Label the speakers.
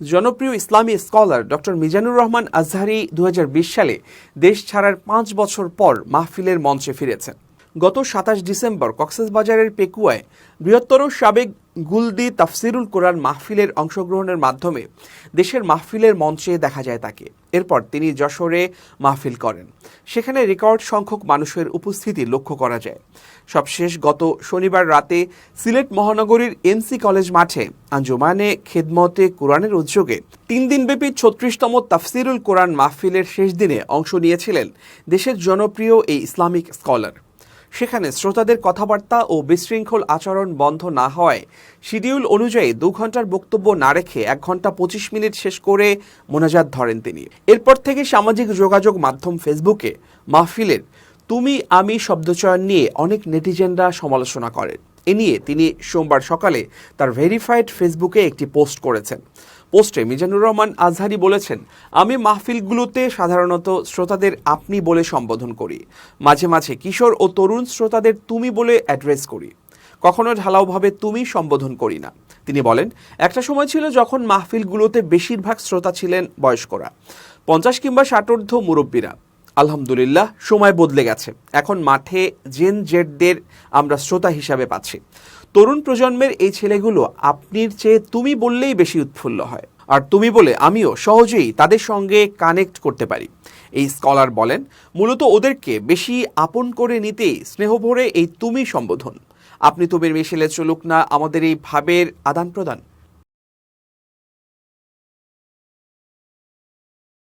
Speaker 1: জনপ্রিয় ইসলামী scholar doctor Mizanur Rahman Azhari 2020 সালে দেশ ছাড়ার 5 বছর পর মাহফিলের মঞ্চে ফিরেছেন। গত 27 ডিসেম্বর কক্সবাজারের পেকুয়ায় বৃহত্তর সাবেক গুলদি তাফসিরুল কোরআন মাহফিলের অংশগ্রহণের মাধ্যমে দেশের মাহফিলের মঞ্চে দেখা যায় তাকে। এরপর তিনি যশোরে মাহফিল করেন। সেখানে রেকর্ড সংখ্যক মানুষের উপস্থিতি লক্ষ্য করা যায়। সবশেষ গত শনিবার রাতে সিলেট মহানগরীর এমসি কলেজ মাঠে আঞ্জুমানে খেদমতে কোরআনের উদ্যোগে 3 দিনব্যাপী 36তম তাফসিরুল কোরআন মাহফিলের শেষ দিনে অংশ নিয়েছিলেন দেশের জনপ্রিয় এই ইসলামিক স্কলার। সেখানে শ্রোতাদের কথাবার্তা ও বিশৃঙ্খল আচরণ বন্ধ না হওয়ায় শিডিউল অনুযায়ী 2 ঘন্টার বক্তব্য না রেখে 1 ঘন্টা 25 মিনিট শেষ করে মোনাজাত ধরেন তিনি। এরপর থেকে সামাজিক যোগাযোগ মাধ্যম ফেসবুকে মাহফিলের তুমি আমি শব্দচয়ন নিয়ে অনেক নেটিজেনরা সমালোচনা করেন। এ নিয়ে তিনি সোমবার সকালে তার ভেরিফাইড ফেসবুকে একটি পোস্ট করেছেন। পোস্টে মিজানুর রহমান আজহারি বলেছেন, আমি মাহফিলগুলোতে সাধারণত শ্রোতাদের আপনি বলে সম্বোধন করি, মাঝে মাঝে কিশোর ও তরুণ শ্রোতাদের তুমি বলে অ্যাড্রেস করি, কখনো ঢালাওভাবে তুমি সম্বোধন করি না। তিনি বলেন, একটা সময় ছিল যখন মাহফিলগুলোতে বেশিরভাগ শ্রোতা ছিলেন বয়স্করা, 50 কিংবা 60 মুরব্বীরা। আলহামদুলিল্লাহ, সময় বদলে গেছে। এখন মাঠে জেন জেডদের আমরা শ্রোতা হিসাবে পাচ্ছি। তরুণ প্রজন্মের এই ছেলেগুলো আপনির চেয়ে তুমি বললেই বেশি উৎফুল্ল হয়, আর তুমি বলে আমিও সহজেই তাদের সঙ্গে কানেক্ট করতে পারি। এই স্কলার বলেন, মূলত ওদেরকে বেশি আপন করে নিতেই স্নেহভরে এই তুমি সম্বোধন। আপনি তুমির মিশেলে চলুক না আমাদের এই ভাবের আদান প্রদান।